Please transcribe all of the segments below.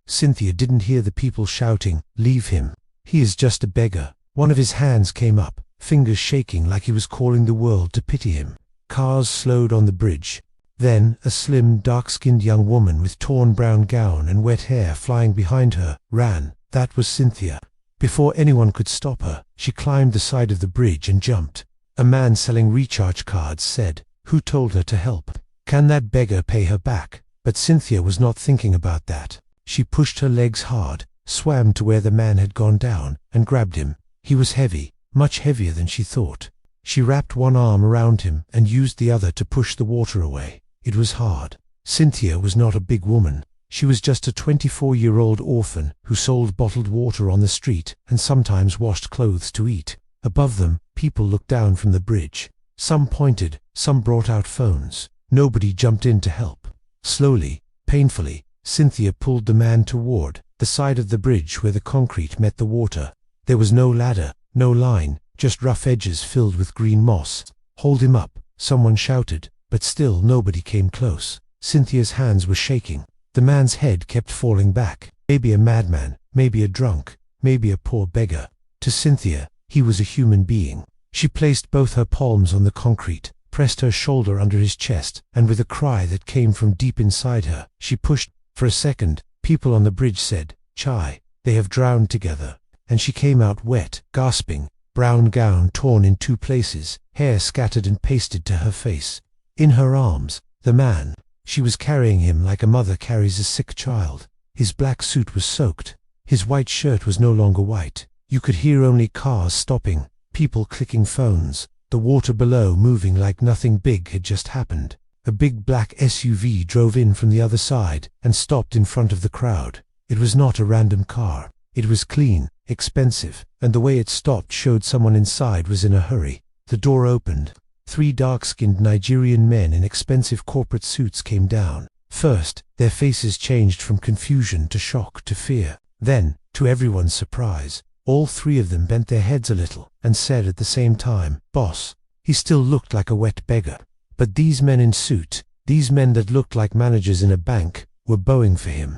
Cynthia didn't hear the people shouting, "Leave him. He is just a beggar." One of his hands came up, fingers shaking like he was calling the world to pity him. Cars slowed on the bridge. Then a slim, dark-skinned young woman with torn brown gown and wet hair flying behind her ran. That was Cynthia. Before anyone could stop her, she climbed the side of the bridge and jumped. A man selling recharge cards said, "Who told her to help? Can that beggar pay her back?" But Cynthia was not thinking about that. She pushed her legs hard, swam to where the man had gone down, and grabbed him. He was heavy, much heavier than she thought. She wrapped one arm around him and used the other to push the water away. It was hard. Cynthia was not a big woman. She was just a 24-year-old orphan who sold bottled water on the street and sometimes washed clothes to eat. Above them, people looked down from the bridge. Some pointed, some brought out phones. Nobody jumped in to help. Slowly, painfully, Cynthia pulled the man toward the side of the bridge where the concrete met the water. There was no ladder, no line, just rough edges filled with green moss. "Hold him up," someone shouted, but still nobody came close. Cynthia's hands were shaking. The man's head kept falling back. Maybe a madman, maybe a drunk, maybe a poor beggar. To Cynthia, he was a human being. She placed both her palms on the concrete, pressed her shoulder under his chest, and with a cry that came from deep inside her, she pushed. For a second, people on the bridge said, "Chai, they have drowned together." And she came out wet, gasping, brown gown torn in two places, hair scattered and pasted to her face. In her arms, the man. She was carrying him like a mother carries a sick child. His black suit was soaked. His white shirt was no longer white. You could hear only cars stopping, people clicking phones, the water below moving like nothing big had just happened. A big black SUV drove in from the other side and stopped in front of the crowd. It was not a random car. It was clean, expensive, and the way it stopped showed someone inside was in a hurry. The door opened. 3 dark-skinned Nigerian men in expensive corporate suits came down. First, their faces changed from confusion to shock to fear. Then, to everyone's surprise, all 3 of them bent their heads a little and said at the same time, "Boss." He still looked like a wet beggar. But these men in suit, these men that looked like managers in a bank, were bowing for him.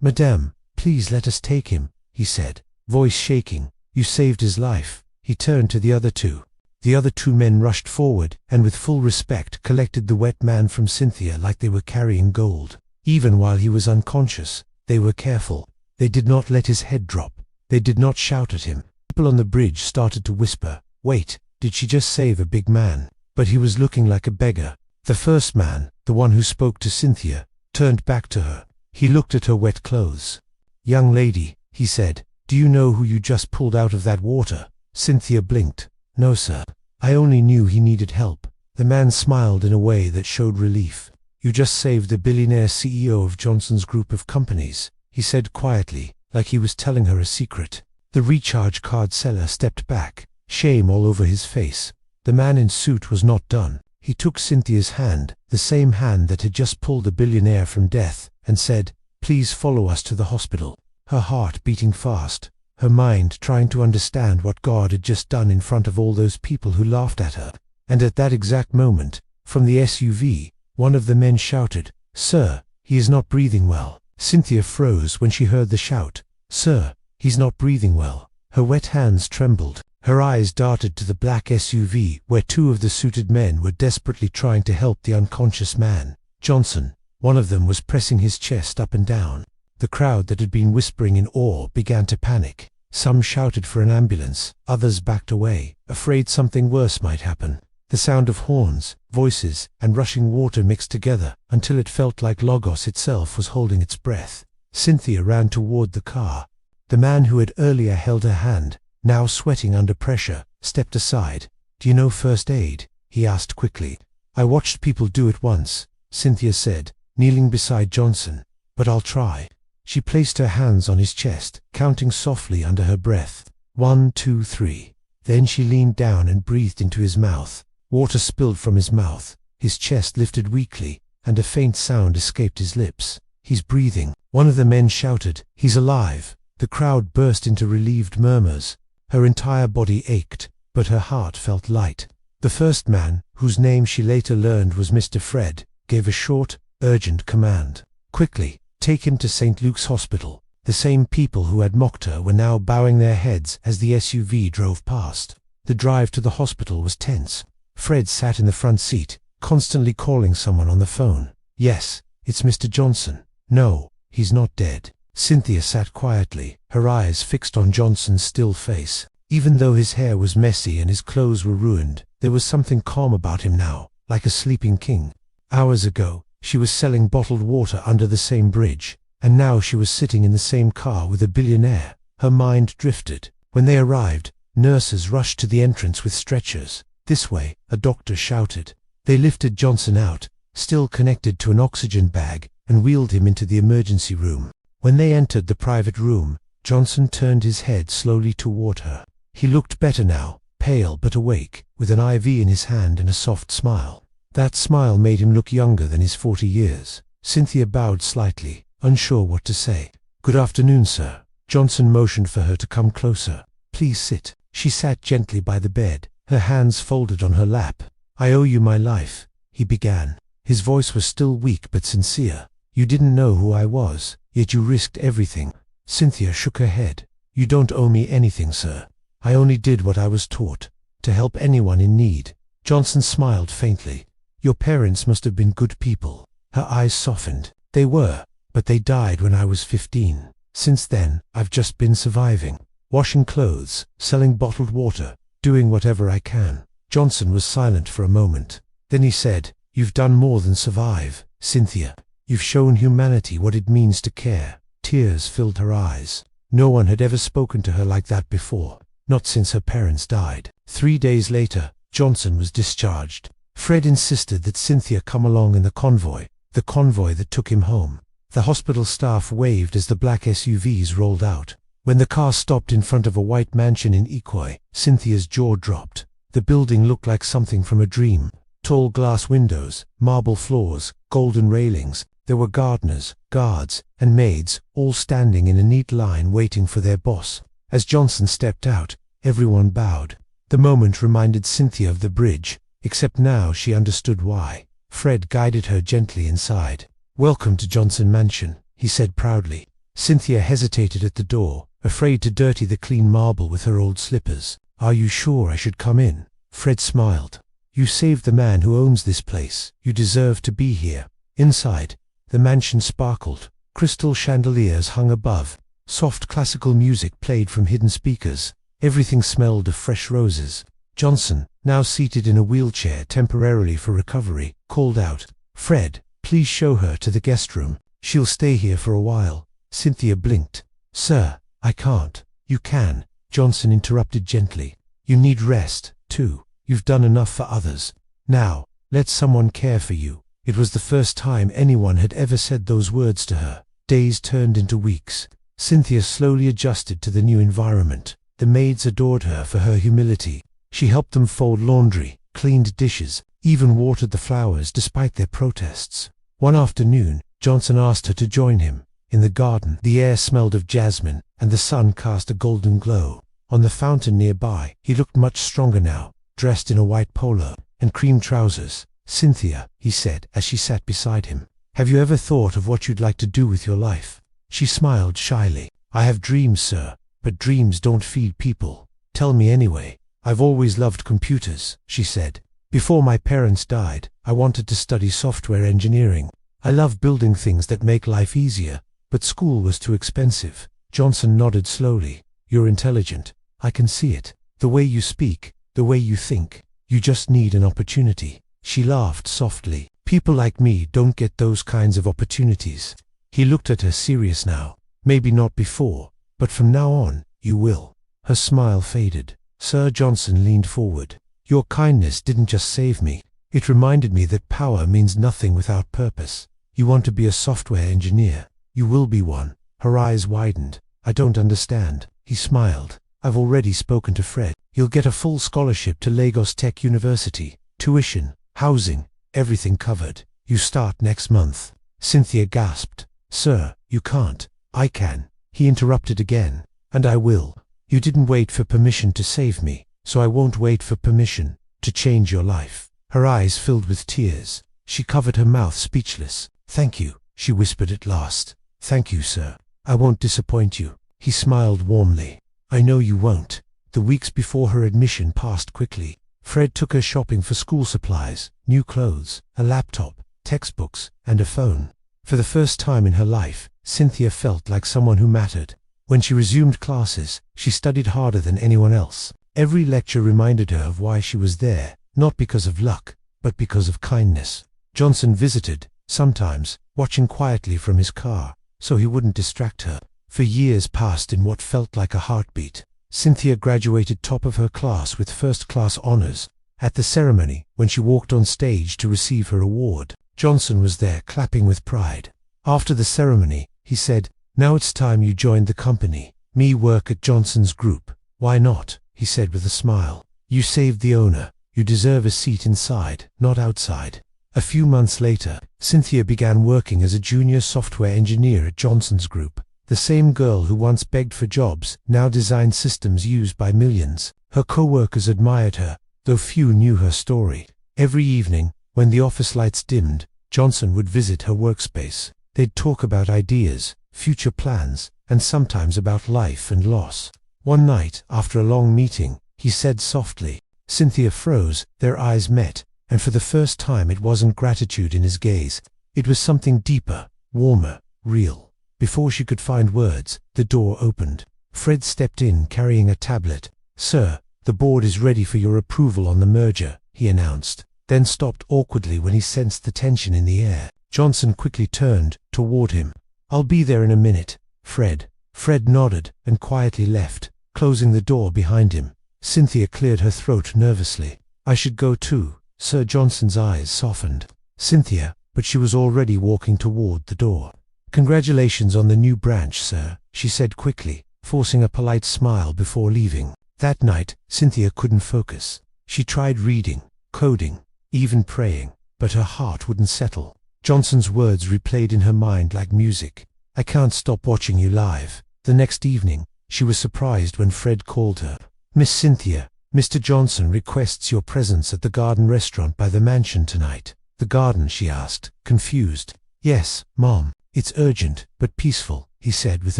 "Madame, please let us take him," he said, voice shaking. "You saved his life." He turned to the other 2. The other 2 men rushed forward and with full respect collected the wet man from Cynthia like they were carrying gold. Even while he was unconscious, they were careful. They did not let his head drop. They did not shout at him. People on the bridge started to whisper, "Wait, did she just save a big man?" But he was looking like a beggar. The first man, the one who spoke to Cynthia, turned back to her. He looked at her wet clothes. "Young lady," he said, "do you know who you just pulled out of that water?" Cynthia blinked. "No, sir. I only knew he needed help." The man smiled in a way that showed relief. "You just saved the billionaire CEO of Johnson's group of companies," he said quietly, like he was telling her a secret. The recharge card seller stepped back, shame all over his face. The man in suit was not done. He took Cynthia's hand, the same hand that had just pulled the billionaire from death, and said, "Please follow us to the hospital." Her heart beating fast, her mind trying to understand what God had just done in front of all those people who laughed at her. And at that exact moment, from the SUV, one of the men shouted, "Sir, he is not breathing well." Cynthia froze when she heard the shout. "Sir, he's not breathing well." Her wet hands trembled. Her eyes darted to the black SUV where 2 of the suited men were desperately trying to help the unconscious man. Johnson, one of them, was pressing his chest up and down. The crowd that had been whispering in awe began to panic. Some shouted for an ambulance, others backed away, afraid something worse might happen. The sound of horns, voices, and rushing water mixed together until it felt like Logos itself was holding its breath. Cynthia ran toward the car. The man who had earlier held her hand, now sweating under pressure, stepped aside. "Do you know first aid?" he asked quickly. "I watched people do it once," Cynthia said, kneeling beside Johnson. "But I'll try." She placed her hands on his chest, counting softly under her breath. 1, 2, 3. Then she leaned down and breathed into his mouth. Water spilled from his mouth, his chest lifted weakly, and a faint sound escaped his lips. "He's breathing." One of the men shouted, "He's alive." The crowd burst into relieved murmurs. Her entire body ached, but her heart felt light. The first man, whose name she later learned was Mr. Fred, gave a short, urgent command. "Quickly, take him to St. Luke's Hospital." The same people who had mocked her were now bowing their heads as the SUV drove past. The drive to the hospital was tense. Fred sat in the front seat, constantly calling someone on the phone. Yes, it's Mr. Johnson. No, he's not dead. Cynthia sat quietly, her eyes fixed on Johnson's still face. Even though his hair was messy and his clothes were ruined, there was something calm about him now, like a sleeping king. Hours ago, she was selling bottled water under the same bridge, and now she was sitting in the same car with a billionaire. Her mind drifted. When they arrived, nurses rushed to the entrance with stretchers. "This way," a doctor shouted. They lifted Johnson out, still connected to an oxygen bag, and wheeled him into the emergency room. When they entered the private room, Johnson turned his head slowly toward her. He looked better now, pale but awake, with an IV in his hand and a soft smile. That smile made him look younger than his 40 years. Cynthia bowed slightly, unsure what to say. "Good afternoon, sir." Johnson motioned for her to come closer. "Please sit." She sat gently by the bed, her hands folded on her lap. "I owe you my life," he began. His voice was still weak but sincere. "You didn't know who I was, yet you risked everything." Cynthia shook her head. "You don't owe me anything, sir. I only did what I was taught, to help anyone in need." Johnson smiled faintly. "Your parents must have been good people." Her eyes softened. "They were, but they died when I was 15. Since then, I've just been surviving. Washing clothes, selling bottled water, doing whatever I can." Johnson was silent for a moment. Then he said, "You've done more than survive, Cynthia. You've shown humanity what it means to care." Tears filled her eyes. No one had ever spoken to her like that before, not since her parents died. 3 days later, Johnson was discharged. Fred insisted that Cynthia come along in the convoy that took him home. The hospital staff waved as the black SUVs rolled out. When the car stopped in front of a white mansion in Iquoy, Cynthia's jaw dropped. The building looked like something from a dream. Tall glass windows, marble floors, golden railings. There were gardeners, guards, and maids, all standing in a neat line waiting for their boss. As Johnson stepped out, everyone bowed. The moment reminded Cynthia of the bridge, except now she understood why. Fred guided her gently inside. "Welcome to Johnson Mansion," he said proudly. Cynthia hesitated at the door, afraid to dirty the clean marble with her old slippers. "Are you sure I should come in?" Fred smiled. "You saved the man who owns this place. You deserve to be here." Inside, the mansion sparkled. Crystal chandeliers hung above. Soft classical music played from hidden speakers. Everything smelled of fresh roses. Johnson, now seated in a wheelchair temporarily for recovery, called out, "Fred, please show her to the guest room. She'll stay here for a while." Cynthia blinked. "Sir, I can't." "You can," Johnson interrupted gently. "You need rest, too. You've done enough for others. Now, let someone care for you." It was the first time anyone had ever said those words to her. Days turned into weeks. Cynthia slowly adjusted to the new environment. The maids adored her for her humility. She helped them fold laundry, cleaned dishes, even watered the flowers despite their protests. One afternoon, Johnson asked her to join him. In the garden, the air smelled of jasmine, and the sun cast a golden glow. On the fountain nearby, he looked much stronger now, dressed in a white polo and cream trousers. "Cynthia," he said as she sat beside him, "have you ever thought of what you'd like to do with your life?" She smiled shyly. "I have dreams, sir, but dreams don't feed people." "Tell me anyway." "I've always loved computers," she said. "Before my parents died, I wanted to study software engineering. I love building things that make life easier, but school was too expensive." Johnson nodded slowly. "You're intelligent. I can see it. The way you speak, the way you think. You just need an opportunity." She laughed softly. "People like me don't get those kinds of opportunities." He looked at her serious now. "Maybe not before, but from now on, you will." Her smile faded. Sir Johnson leaned forward. "Your kindness didn't just save me. It reminded me that power means nothing without purpose. You want to be a software engineer. You will be one." Her eyes widened. "I don't understand." He smiled. "I've already spoken to Fred. You'll get a full scholarship to Lagos Tech University. Tuition, housing, everything covered. You start next month." Cynthia gasped. "Sir, you can't." "I can." He interrupted again. "And I will. You didn't wait for permission to save me, so I won't wait for permission to change your life." Her eyes filled with tears. She covered her mouth speechless. "Thank you," she whispered at last. "Thank you, sir. I won't disappoint you." He smiled warmly. "I know you won't." The weeks before her admission passed quickly. Fred took her shopping for school supplies, new clothes, a laptop, textbooks, and a phone. For the first time in her life, Cynthia felt like someone who mattered. When she resumed classes, she studied harder than anyone else. Every lecture reminded her of why she was there, not because of luck, but because of kindness. Johnson visited, sometimes, watching quietly from his car, so he wouldn't distract her. For years passed in what felt like a heartbeat. Cynthia graduated top of her class with first-class honors. At the ceremony, when she walked on stage to receive her award, Johnson was there clapping with pride. After the ceremony, he said, "Now it's time you joined the company. Me work at Johnson's group." "Why not?" he said with a smile. "You saved the owner. You deserve a seat inside, not outside." A few months later, Cynthia began working as a junior software engineer at Johnson's group. The same girl who once begged for jobs now designed systems used by millions. Her co-workers admired her, though few knew her story. Every evening, when the office lights dimmed, Johnson would visit her workspace. They'd talk about ideas, future plans, and sometimes about life and loss. One night, after a long meeting, he said softly. Cynthia froze, their eyes met, and for the first time it wasn't gratitude in his gaze. It was something deeper, warmer, real. Before she could find words, the door opened. Fred stepped in carrying a tablet. "Sir, the board is ready for your approval on the merger," he announced, then stopped awkwardly when he sensed the tension in the air. Johnson quickly turned toward him. "I'll be there in a minute, Fred." Fred nodded and quietly left, closing the door behind him. Cynthia cleared her throat nervously. "I should go too." Sir Johnson's eyes softened. "Cynthia," but she was already walking toward the door. "Congratulations on the new branch, sir," she said quickly, forcing a polite smile before leaving. That night, Cynthia couldn't focus. She tried reading, coding, even praying, but her heart wouldn't settle. Johnson's words replayed in her mind like music. "I can't stop watching you live." The next evening, she was surprised when Fred called her. "Miss Cynthia, Mr. Johnson requests your presence at the garden restaurant by the mansion tonight." "The garden?" she asked, confused. "Yes, Mom. It's urgent, but peaceful," he said with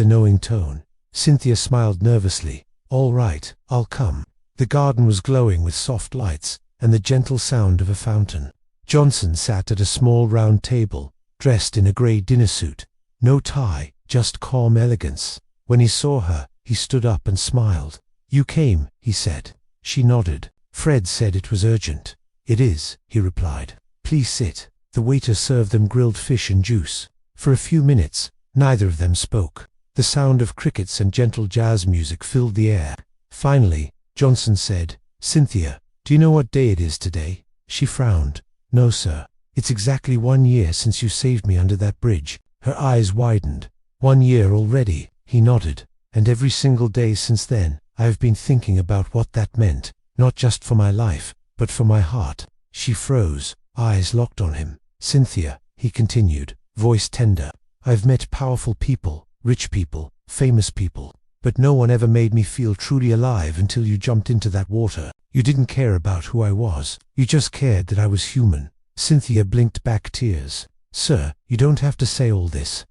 a knowing tone. Cynthia smiled nervously. "All right, I'll come." The garden was glowing with soft lights and the gentle sound of a fountain. Johnson sat at a small round table, dressed in a grey dinner suit. No tie, just calm elegance. When he saw her, he stood up and smiled. "You came," he said. She nodded. "Fred said it was urgent." "It is," he replied. "Please sit." The waiter served them grilled fish and juice. For a few minutes, neither of them spoke. The sound of crickets and gentle jazz music filled the air. Finally, Johnson said, "Cynthia, do you know what day it is today?" She frowned. "No, sir. It's exactly 1 year since you saved me under that bridge." Her eyes widened. 1 year already," he nodded. "And every single day since then, I have been thinking about what that meant, not just for my life, but for my heart." She froze, eyes locked on him. "Cynthia," he continued, voice tender, "I've met powerful people, rich people, famous people, but no one ever made me feel truly alive until you jumped into that water. You didn't care about who I was. You just cared that I was human." Cynthia blinked back tears. "Sir, you don't have to say all this."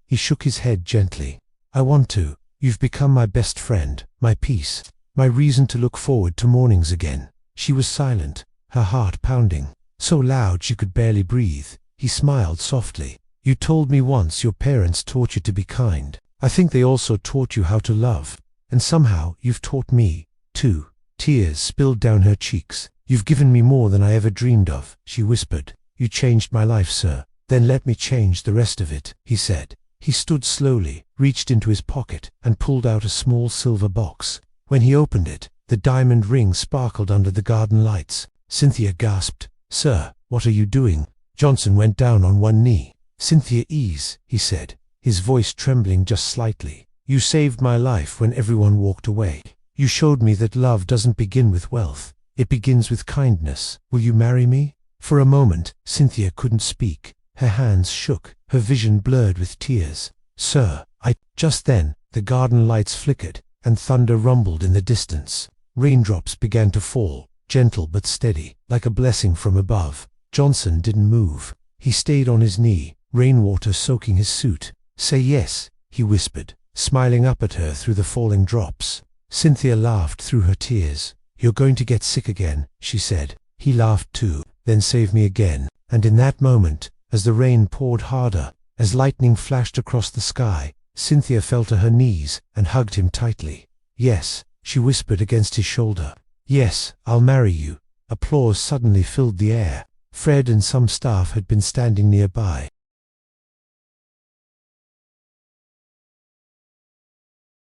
He shook his head gently. "I want to. You've become my best friend, my peace, my reason to look forward to mornings again." She was silent, her heart pounding, so loud she could barely breathe. He smiled softly. "You told me once your parents taught you to be kind. I think they also taught you how to love. And somehow you've taught me, too." Tears spilled down her cheeks. "You've given me more than I ever dreamed of," she whispered. "You changed my life, sir." "Then let me change the rest of it," he said. He stood slowly, reached into his pocket, and pulled out a small silver box. When he opened it, the diamond ring sparkled under the garden lights. Cynthia gasped. "Sir, what are you doing?" Johnson went down on one knee. "Cynthia, ease," he said, his voice trembling just slightly. "You saved my life when everyone walked away. You showed me that love doesn't begin with wealth. It begins with kindness. Will you marry me?" For a moment, Cynthia couldn't speak. Her hands shook, her vision blurred with tears. "Sir, I—" Just then, the garden lights flickered, and thunder rumbled in the distance. Raindrops began to fall, gentle but steady, like a blessing from above. Johnson didn't move. He stayed on his knee, rainwater soaking his suit. "Say yes," he whispered, smiling up at her through the falling drops. Cynthia laughed through her tears. "You're going to get sick again," she said. He laughed too. "Then save me again." And in that moment, as the rain poured harder, as lightning flashed across the sky, Cynthia fell to her knees and hugged him tightly. "Yes," she whispered against his shoulder. "Yes, I'll marry you." Applause suddenly filled the air. Fred and some staff had been standing nearby.